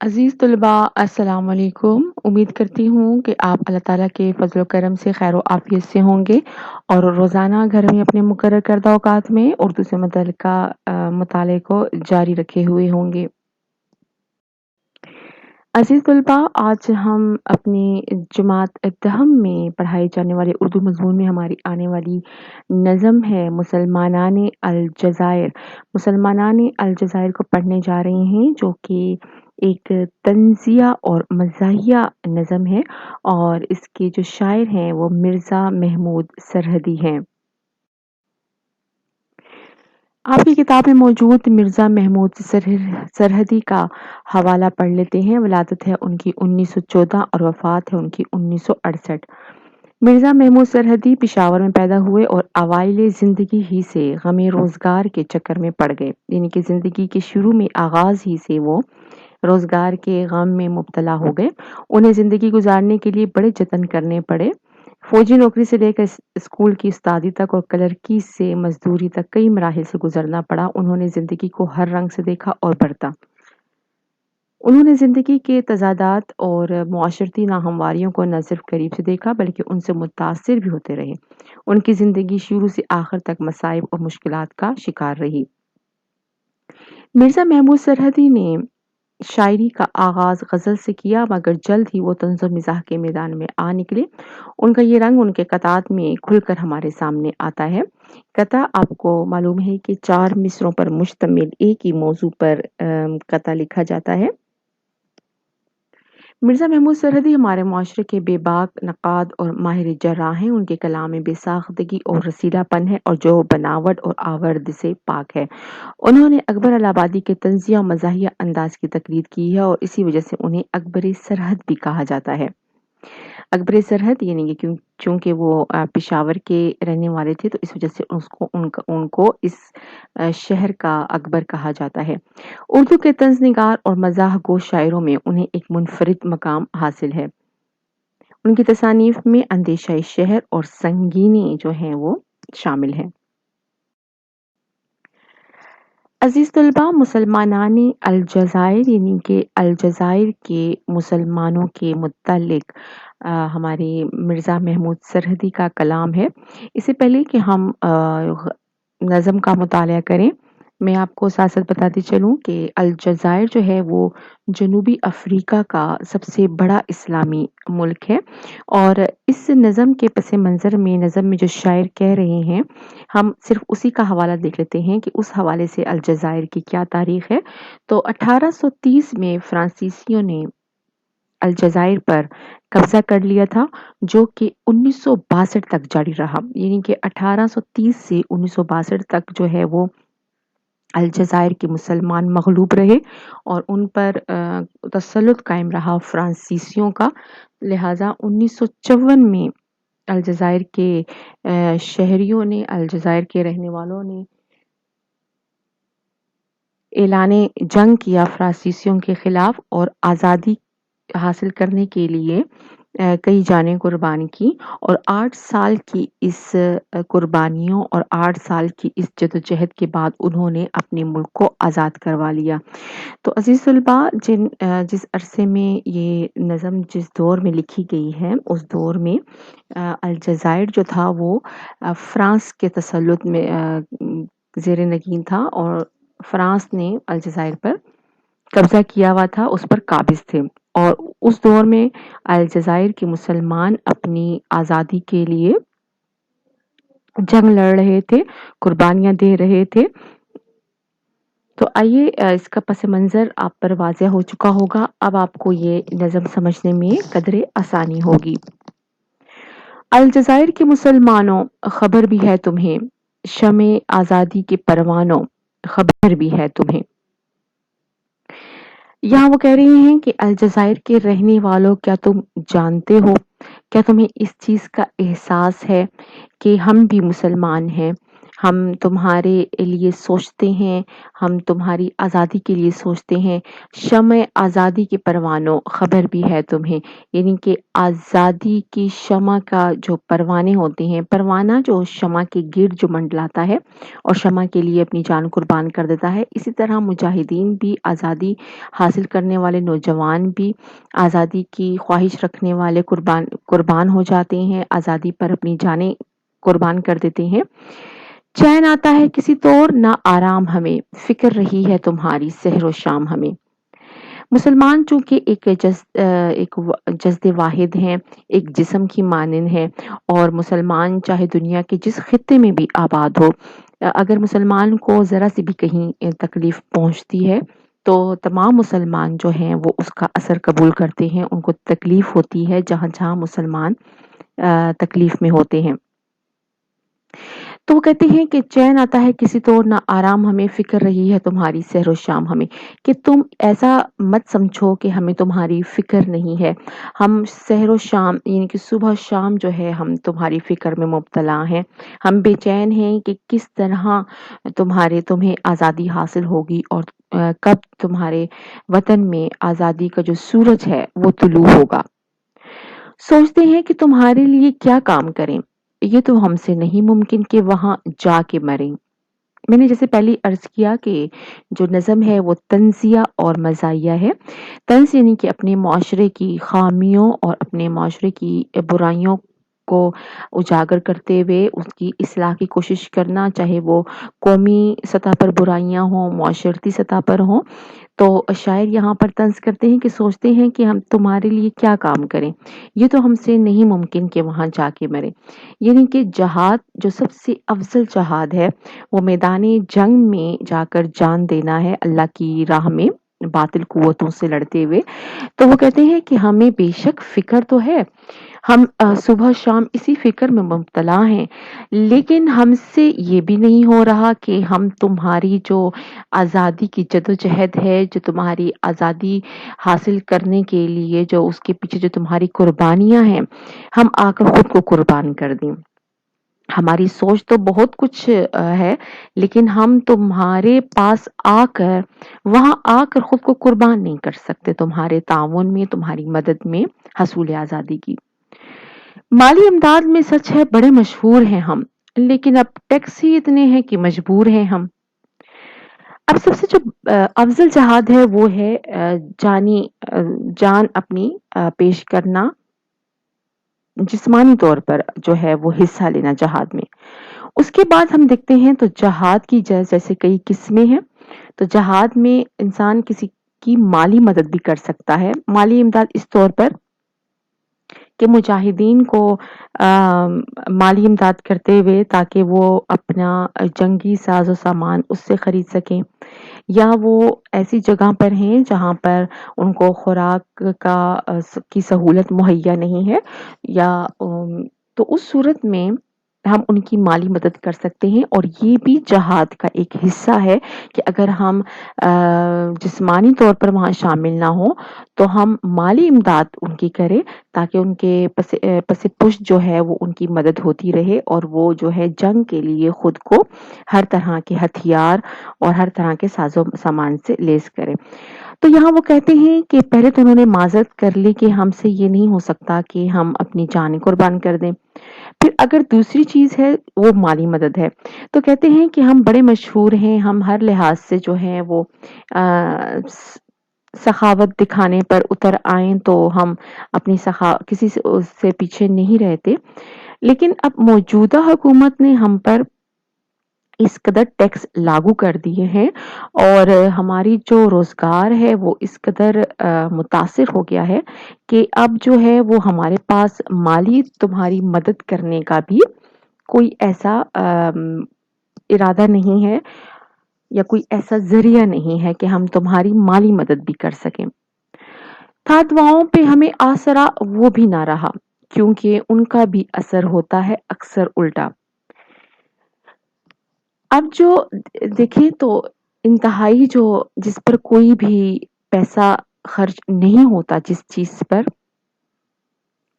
عزیز طلباء السلام علیکم۔ امید کرتی ہوں کہ آپ اللہ تعالیٰ کے فضل و کرم سے خیر و عافیت سے ہوں گے اور روزانہ گھر میں اپنے مقرر کردہ اوقات میں اردو سے متعلقہ مطالعے کو جاری رکھے ہوئے ہوں گے۔ عزیز طلباء، آج ہم اپنی جماعت دہم میں پڑھائے جانے والے اردو مضمون میں ہماری آنے والی نظم ہے مسلمانان الجزائر۔ مسلمانان الجزائر کو پڑھنے جا رہے ہیں، جو کہ ایک طنزیہ اور مزاحیہ نظم ہے اور اس کے جو شاعر ہیں وہ مرزا محمود سرحدی ہیں۔ آپ کی کتاب میں موجود مرزا محمود سرحدی کا حوالہ پڑھ لیتے ہیں۔ ولادت ہے ان کی 1914 اور وفات ہے ان کی 1968۔ مرزا محمود سرحدی پشاور میں پیدا ہوئے اور اوائل زندگی ہی سے غم روزگار کے چکر میں پڑ گئے، یعنی کہ زندگی کے شروع میں آغاز ہی سے وہ روزگار کے غم میں مبتلا ہو گئے۔ انہیں زندگی گزارنے کے لیے بڑے جتن کرنے پڑے۔ فوجی نوکری سے لے کر اسکول کی استادی تک اور کلرکی سے مزدوری تک کئی مراحل سے گزرنا پڑا۔ انہوں نے زندگی کو ہر رنگ سے دیکھا اور برتا۔ انہوں نے زندگی کے تضادات اور معاشرتی ناہمواریوں کو نہ صرف قریب سے دیکھا بلکہ ان سے متاثر بھی ہوتے رہے۔ ان کی زندگی شروع سے آخر تک مصائب اور مشکلات کا شکار رہی۔ مرزا محمود سرحدی نے شاعری کا آغاز غزل سے کیا، مگر جلد ہی وہ طنز و مزاح کے میدان میں آ نکلے۔ ان کا یہ رنگ ان کے قطعات میں کھل کر ہمارے سامنے آتا ہے۔ قطع آپ کو معلوم ہے کہ 4 مصروں پر مشتمل ایک ہی موضوع پر قطع لکھا جاتا ہے۔ مرزا محمود سرحدی ہمارے معاشرے کے بے باک نقاد اور ماہر جراح ہیں۔ ان کے کلام میں بے ساختگی اور رسیلا پن ہے اور جو بناوٹ اور آورد سے پاک ہے۔ انہوں نے اکبر الہ آبادی کے طنزیہ و مزاحیہ انداز کی تقلید کی ہے اور اسی وجہ سے انہیں اکبر سرحد بھی کہا جاتا ہے۔ اکبر سرحد یعنی کہ چونکہ وہ پشاور کے رہنے والے تھے تو اس وجہ سے ان کو اس شہر کا اکبر کہا جاتا ہے۔ اردو کے طنز نگار اور مزاح گو شاعروں میں انہیں ایک منفرد مقام حاصل ہے۔ ان کی تصانیف میں اندیشہ شہر اور سنگینی جو ہیں وہ شامل ہیں۔ عزیز طلباء، مسلمانان الجزائر یعنی کہ الجزائر کے مسلمانوں کے متعلق ہمارے مرزا محمود سرحدی کا کلام ہے۔ اس سے پہلے کہ ہم نظم کا مطالعہ کریں، میں آپ کو ساتھ ساتھ بتاتی چلوں کہ الجزائر جو ہے وہ جنوبی افریقہ کا سب سے بڑا اسلامی ملک ہے، اور اس نظم کے پس منظر میں نظم میں جو شاعر کہہ رہے ہیں ہم صرف اسی کا حوالہ دیکھ لیتے ہیں کہ اس حوالے سے الجزائر کی کیا تاریخ ہے۔ تو 1830 میں فرانسیسیوں نے الجزائر پر قبضہ کر لیا تھا، جو کہ 1962 تک جاری رہا، یعنی کہ 1830 سے 1962 تک جو ہے وہ الجزائر کے مسلمان مغلوب رہے اور ان پر تسلط قائم رہا فرانسیسیوں کا۔ لہٰذا 1954 میں الجزائر کے شہریوں نے، الجزائر کے رہنے والوں نے اعلان جنگ کیا فرانسیسیوں کے خلاف اور آزادی حاصل کرنے کے لیے کئی جانیں قربان کی، اور 8 سال کی اس قربانیوں اور 8 سال کی اس جدوجہد کے بعد انہوں نے اپنے ملک کو آزاد کروا لیا۔ تو عزیز طلباء، جس عرصے میں یہ نظم جس دور میں لکھی گئی ہے اس دور میں الجزائر جو تھا وہ فرانس کے تسلط میں زیر نگین تھا، اور فرانس نے الجزائر پر قبضہ کیا ہوا تھا، اس پر قابض تھے، اور اس دور میں الجزائر کے مسلمان اپنی آزادی کے لیے جنگ لڑ رہے تھے، قربانیاں دے رہے تھے۔ تو آئیے اس کا پس منظر آپ پر واضح ہو چکا ہوگا، اب آپ کو یہ نظم سمجھنے میں قدرے آسانی ہوگی۔ الجزائر کے مسلمانوں، خبر بھی ہے تمہیں، شمع آزادی کے پروانوں، خبر بھی ہے تمہیں۔ یہاں وہ کہہ رہی ہیں کہ الجزائر کے رہنے والوں، کیا تم جانتے ہو، کیا تمہیں اس چیز کا احساس ہے کہ ہم بھی مسلمان ہیں، ہم تمہارے لیے سوچتے ہیں، ہم تمہاری آزادی کے لیے سوچتے ہیں۔ شمع آزادی کے پروانوں خبر بھی ہے تمہیں، یعنی کہ آزادی کی شمع کا جو پروانے ہوتے ہیں، پروانہ جو شمع کے گرد جو منڈلاتا ہے اور شمع کے لیے اپنی جان قربان کر دیتا ہے، اسی طرح مجاہدین بھی، آزادی حاصل کرنے والے نوجوان بھی، آزادی کی خواہش رکھنے والے قربان ہو جاتے ہیں، آزادی پر اپنی جانیں قربان کر دیتے ہیں۔ چین آتا ہے کسی طور نہ آرام ہمیں، فکر رہی ہے تمہاری سحر و شام ہمیں۔ مسلمان چونکہ ایک جسد واحد ہیں، ایک جسم کی مانند ہے، اور مسلمان چاہے دنیا کے جس خطے میں بھی آباد ہو، اگر مسلمان کو ذرا سی بھی کہیں تکلیف پہنچتی ہے تو تمام مسلمان جو ہیں وہ اس کا اثر قبول کرتے ہیں، ان کو تکلیف ہوتی ہے جہاں جہاں مسلمان تکلیف میں ہوتے ہیں۔ تو وہ کہتے ہیں کہ چین آتا ہے کسی طور نہ آرام ہمیں، فکر رہی ہے تمہاری سحر و شام ہمیں، کہ تم ایسا مت سمجھو کہ ہمیں تمہاری فکر نہیں ہے، ہم سحر و شام یعنی کہ صبح شام جو ہے ہم تمہاری فکر میں مبتلا ہیں، ہم بے چین ہیں کہ کس طرح تمہیں آزادی حاصل ہوگی اور کب تمہارے وطن میں آزادی کا جو سورج ہے وہ طلوع ہوگا۔ سوچتے ہیں کہ تمہارے لیے کیا کام کریں، یہ تو ہم سے نہیں ممکن کہ وہاں جا کے مریں۔ میں نے جیسے پہلے عرض کیا کہ جو نظم ہے وہ طنزیہ اور مزاحیہ ہے۔ طنز یعنی کہ اپنے معاشرے کی خامیوں اور اپنے معاشرے کی برائیوں کو اجاگر کرتے ہوئے اس کی اصلاح کی کوشش کرنا، چاہے وہ قومی سطح پر برائیاں ہوں، معاشرتی سطح پر ہوں۔ تو شاعر یہاں پر طنز کرتے ہیں کہ سوچتے ہیں کہ ہم تمہارے لیے کیا کام کریں، یہ تو ہم سے نہیں ممکن کہ وہاں جا کے مریں۔ یعنی کہ جہاد جو سب سے افضل جہاد ہے وہ میدان جنگ میں جا کر جان دینا ہے، اللہ کی راہ میں باطل قوتوں سے لڑتے ہوئے۔ تو وہ کہتے ہیں کہ ہمیں بے شک فکر تو ہے، ہم صبح شام اسی فکر میں مبتلا ہیں، لیکن ہم سے یہ بھی نہیں ہو رہا کہ ہم تمہاری جو آزادی کی جدوجہد ہے، جو تمہاری آزادی حاصل کرنے کے لیے جو اس کے پیچھے جو تمہاری قربانیاں ہیں، ہم آ کر خود کو قربان کر دیں۔ ہماری سوچ تو بہت کچھ ہے، لیکن ہم تمہارے پاس وہاں آ کر خود کو قربان نہیں کر سکتے تمہارے تعاون میں، تمہاری مدد میں حصول آزادی کی۔ مالی امداد میں سچ ہے بڑے مشہور ہیں ہم، لیکن اب ٹیکس ہی اتنے ہیں کہ مجبور ہیں ہم۔ اب سب سے جو افضل جہاد ہے وہ ہے جان اپنی پیش کرنا، جسمانی طور پر جو ہے وہ حصہ لینا جہاد میں۔ اس کے بعد ہم دیکھتے ہیں تو جہاد کی جیسے کئی قسمیں ہیں، تو جہاد میں انسان کسی کی مالی مدد بھی کر سکتا ہے۔ مالی امداد اس طور پر کہ مجاہدین کو مالی امداد کرتے ہوئے تاکہ وہ اپنا جنگی ساز و سامان اس سے خرید سکیں، یا وہ ایسی جگہ پر ہیں جہاں پر ان کو خوراک کی سہولت مہیا نہیں ہے، یا تو اس صورت میں ہم ان کی مالی مدد کر سکتے ہیں، اور یہ بھی جہاد کا ایک حصہ ہے کہ اگر ہم جسمانی طور پر وہاں شامل نہ ہوں تو ہم مالی امداد ان کی کریں تاکہ ان کے پس پشت جو ہے وہ ان کی مدد ہوتی رہے، اور وہ جو ہے جنگ کے لیے خود کو ہر طرح کے ہتھیار اور ہر طرح کے ساز و سامان سے لیس کرے۔ تو یہاں وہ کہتے ہیں کہ پہلے تو انہوں نے معذرت کر لی کہ ہم سے یہ نہیں ہو سکتا کہ ہم اپنی جان قربان کر دیں۔ پھر اگر دوسری چیز ہے وہ مالی مدد ہے، تو کہتے ہیں کہ ہم بڑے مشہور ہیں، ہم ہر لحاظ سے جو ہیں وہ سخاوت دکھانے پر اتر آئیں تو ہم اپنی کسی سے پیچھے نہیں رہتے، لیکن اب موجودہ حکومت نے ہم پر اس قدر ٹیکس لاگو کر دیے ہیں اور ہماری جو روزگار ہے وہ اس قدر متاثر ہو گیا ہے کہ اب جو ہے وہ ہمارے پاس مالی تمہاری مدد کرنے کا بھی کوئی ایسا ارادہ نہیں ہے یا کوئی ایسا ذریعہ نہیں ہے کہ ہم تمہاری مالی مدد بھی کر سکیں۔ تھا دعاؤں پہ ہمیں آسرا وہ بھی نہ رہا، کیونکہ ان کا بھی اثر ہوتا ہے اکثر الٹا۔ اب جو دیکھیں تو انتہائی جس پر کوئی بھی پیسہ خرچ نہیں ہوتا، جس چیز پر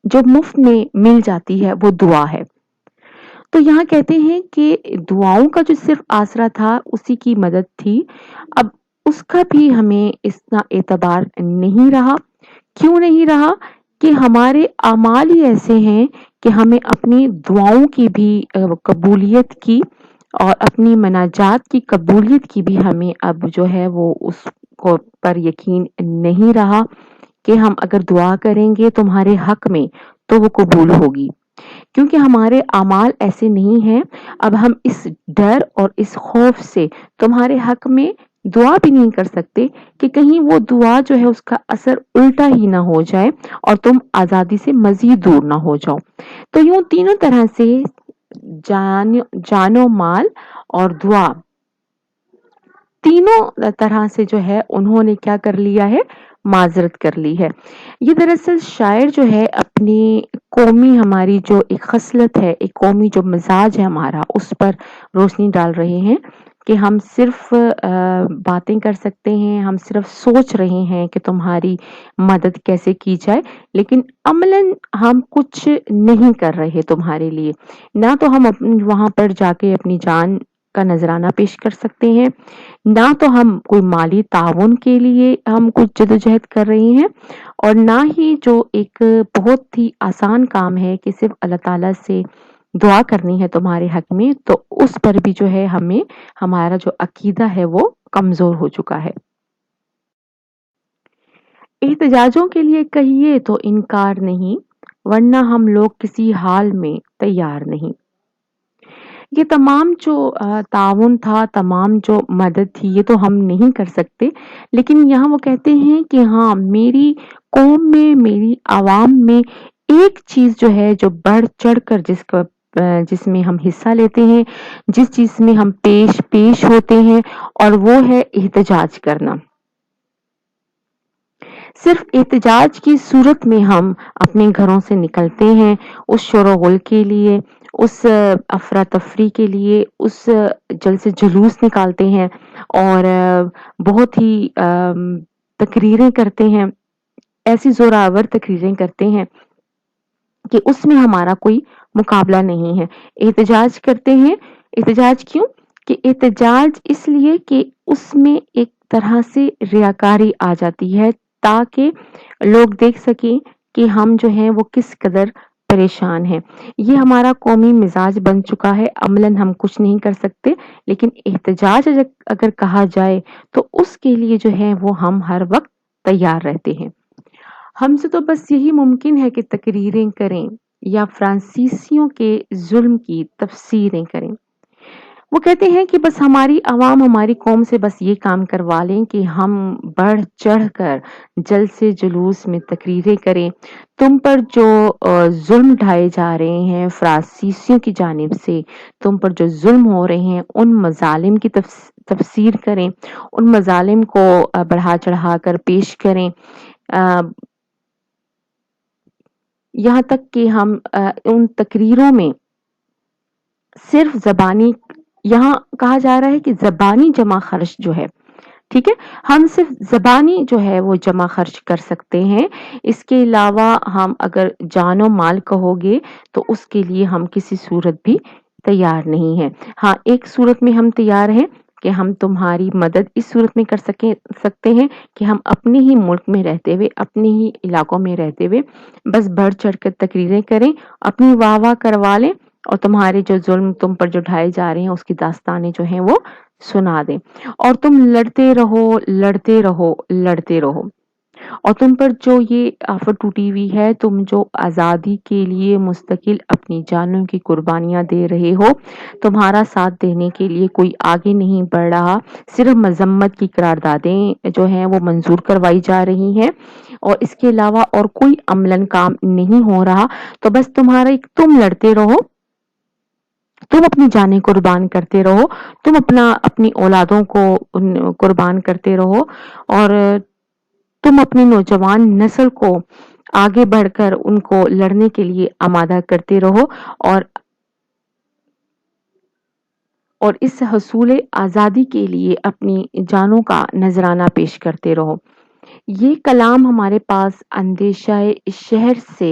جو مفت میں مل جاتی ہے وہ دعا ہے۔ تو یہاں کہتے ہیں کہ دعاؤں کا جو صرف آسرا تھا اسی کی مدد تھی، اب اس کا بھی ہمیں اتنا اعتبار نہیں رہا۔ کیوں نہیں رہا؟ کہ ہمارے اعمال ہی ایسے ہیں کہ ہمیں اپنی دعاؤں کی بھی قبولیت کی اور اپنی مناجات کی قبولیت کی بھی ہمیں اب جو ہے وہ اس کو پر یقین نہیں رہا کہ ہم اگر دعا کریں گے تمہارے حق میں تو وہ قبول ہوگی، کیونکہ ہمارے اعمال ایسے نہیں ہیں۔ اب ہم اس ڈر اور اس خوف سے تمہارے حق میں دعا بھی نہیں کر سکتے کہ کہیں وہ دعا جو ہے اس کا اثر الٹا ہی نہ ہو جائے اور تم آزادی سے مزید دور نہ ہو جاؤ۔ تو یوں تینوں طرح سے جان و مال اور دعا، تینوں طرح سے جو ہے انہوں نے کیا کر لیا ہے؟ معذرت کر لی ہے۔ یہ دراصل شاعر جو ہے اپنی قومی ہماری جو ایک خصلت ہے، ایک قومی جو مزاج ہے ہمارا، اس پر روشنی ڈال رہے ہیں کہ ہم صرف باتیں کر سکتے ہیں، ہم صرف سوچ رہے ہیں کہ تمہاری مدد کیسے کی جائے، لیکن عملاً ہم کچھ نہیں کر رہے تمہارے لیے۔ نہ تو ہم وہاں پر جا کے اپنی جان کا نذرانہ پیش کر سکتے ہیں، نہ تو ہم کوئی مالی تعاون کے لیے ہم کچھ جدوجہد کر رہے ہیں، اور نہ ہی جو ایک بہت ہی آسان کام ہے کہ صرف اللہ تعالیٰ سے دعا کرنی ہے تمہارے حق میں، تو اس پر بھی جو ہے ہمیں ہمارا جو عقیدہ ہے وہ کمزور ہو چکا ہے۔ احتجاجوں کے لیے کہیے تو انکار نہیں، ورنہ ہم لوگ کسی حال میں تیار نہیں۔ یہ تمام جو تعاون تھا، تمام جو مدد تھی، یہ تو ہم نہیں کر سکتے، لیکن یہاں وہ کہتے ہیں کہ ہاں میری قوم میں، میری عوام میں ایک چیز جو ہے جو بڑھ چڑھ کر جس میں ہم حصہ لیتے ہیں، جس چیز میں ہم پیش ہوتے ہیں، اور وہ ہے احتجاج کرنا۔ صرف احتجاج کی صورت میں ہم اپنے گھروں سے نکلتے ہیں، اس شور و غل کے لیے، اس افراتفری کے لیے، اس جلسے جلوس نکالتے ہیں اور بہت ہی تقریریں کرتے ہیں، ایسی زوراور تقریریں کرتے ہیں کہ اس میں ہمارا کوئی مقابلہ نہیں ہے۔ احتجاج کرتے ہیں، احتجاج کیوں؟ کہ احتجاج اس لیے کہ اس میں ایک طرح سے ریاکاری آ جاتی ہے، تاکہ لوگ دیکھ سکیں کہ ہم جو ہیں وہ کس قدر پریشان ہیں۔ یہ ہمارا قومی مزاج بن چکا ہے، عملاً ہم کچھ نہیں کر سکتے، لیکن احتجاج اگر کہا جائے تو اس کے لیے جو ہے وہ ہم ہر وقت تیار رہتے ہیں۔ ہم سے تو بس یہی ممکن ہے کہ تقریریں کریں یا فرانسیسیوں کے ظلم کی تفسیریں کریں۔ وہ کہتے ہیں کہ بس ہماری عوام ہماری قوم سے بس یہ کام کروا لیں کہ ہم بڑھ چڑھ کر جلسے جلوس میں تقریریں کریں، تم پر جو ظلم ڈھائے جا رہے ہیں فرانسیسیوں کی جانب سے، تم پر جو ظلم ہو رہے ہیں ان مظالم کی تفسیر کریں، ان مظالم کو بڑھا چڑھا کر پیش کریں، یہاں تک کہ ہم ان تقریروں میں صرف زبانی، یہاں کہا جا رہا ہے کہ زبانی جمع خرچ جو ہے، ٹھیک ہے، ہم صرف زبانی جو ہے وہ جمع خرچ کر سکتے ہیں، اس کے علاوہ ہم اگر جان و مال کہو گے تو اس کے لیے ہم کسی صورت بھی تیار نہیں ہیں۔ ہاں ایک صورت میں ہم تیار ہیں کہ ہم تمہاری مدد اس صورت میں کر سکتے ہیں کہ ہم اپنے ہی ملک میں رہتے ہوئے، اپنے ہی علاقوں میں رہتے ہوئے بس بڑھ چڑھ کر تقریریں کریں، اپنی واہ واہ کروا لیں، اور تمہارے جو ظلم تم پر جو ڈھائے جا رہے ہیں اس کی داستانیں جو ہیں وہ سنا دیں، اور تم لڑتے رہو لڑتے رہو لڑتے رہو، اور تم پر جو یہ آفت ٹوٹی ہوئی ہے، تم جو آزادی کے لیے مستقل اپنی جانوں کی قربانیاں دے رہے ہو، تمہارا ساتھ دینے کے لیے کوئی آگے نہیں بڑھ رہا، صرف مذمت کی قراردادیں جو ہیں وہ منظور کروائی جا رہی ہیں، اور اس کے علاوہ اور کوئی عملاً کام نہیں ہو رہا، تو بس تم لڑتے رہو، تم اپنی جانیں قربان کرتے رہو، تم اپنی اولادوں کو قربان کرتے رہو، اور تم اپنی نوجوان نسل کو آگے بڑھ کر ان کو لڑنے کے لیے آمادہ کرتے رہو، اور اس حصول آزادی کے لیے اپنی جانوں کا نذرانہ پیش کرتے رہو۔ یہ کلام ہمارے پاس اندیشہ شہر سے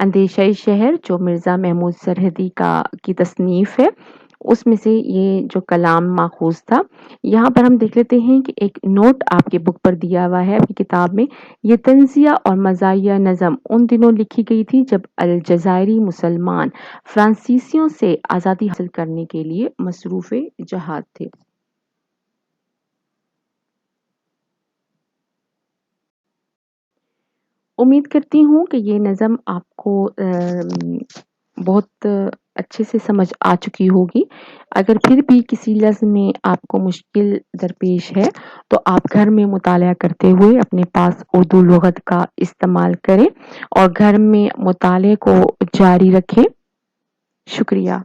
اندیشہ شہر جو مرزا محمود سرحدی کی تصنیف ہے، اس میں سے یہ جو کلام ماخوذ تھا۔ یہاں پر ہم دیکھ لیتے ہیں کہ ایک نوٹ آپ کے بک پر دیا ہوا ہے آپ کی کتاب میں۔ یہ طنزیہ اور مزاحیہ نظم ان دنوں لکھی گئی تھی جب الجزائری مسلمان فرانسیسیوں سے آزادی حاصل کرنے کے لیے مصروف جہاد تھے۔ امید کرتی ہوں کہ یہ نظم آپ کو بہت اچھے سے سمجھ آ چکی ہوگی۔ اگر پھر بھی کسی لفظ میں آپ کو مشکل درپیش ہے تو آپ گھر میں مطالعہ کرتے ہوئے اپنے پاس اردو لغت کا استعمال کریں اور گھر میں مطالعے کو جاری رکھیں۔ شکریہ۔